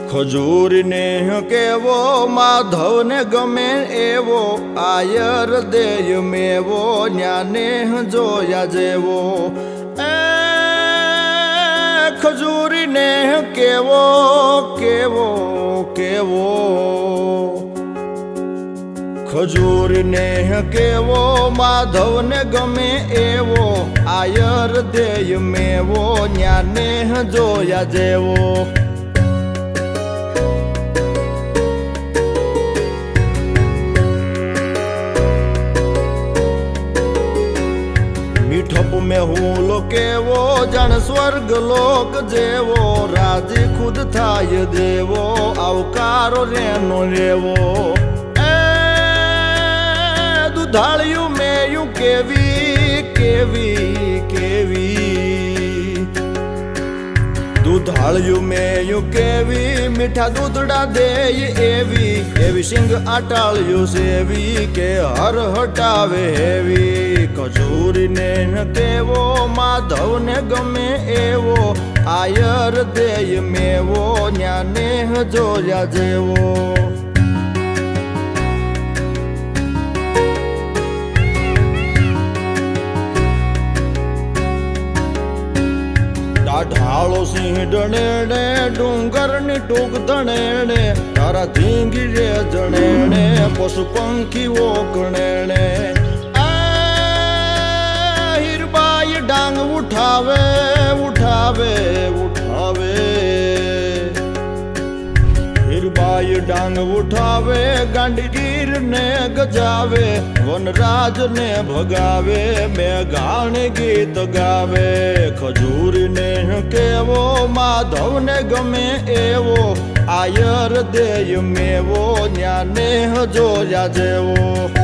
ખજૂરને કેવો માધવને ગમે એવો આયર દેય મેવો ન્યાને જોયા જેવો એ ખજૂરીને કેવો કેવો કેવો ખજૂરને કેવો માધવને ગમે એવો આયર દેય મેવો ન્યાને જોયા જેવો મીઠપ में હું કેવો જાણ સ્વર્ગ લોક જેવો રાજી ખુદ થાય દેવો આવકારો રેનો રેવો એ દુધાળ્યું મેયું કેવી કેવી કેવી દુધાળ્યું મેયું કેવી મીઠા દૂધડા દેય એવી એવી સિંગ આટાળ્યું સેવી કે હર હટાવે હેવી ખજૂરને કેવો માધવને ગમે એવો આયર દેય મેવો ન્યાને જોયા જેવો ઢાળો સિંહ ડણેણે ડુંગરની ટૂંક ધણેણે તારા ધીંગી રે જણેણે પશુ પંખીઓ ગણેણે હીરબાઈ ડાંગ ઉઠાવે ઉઠાવે ઉઠાવે હીરબાઈ ડાંગ ઉઠાવે ગાંડીગીર ને ગજાવે વનરાજ ને ભગાવે મેઘાણ ગીત ગાવે ખજૂરને કેવો માધવને ગમે એવો આયર દેય મેવો ન્યાને જોયા જેવો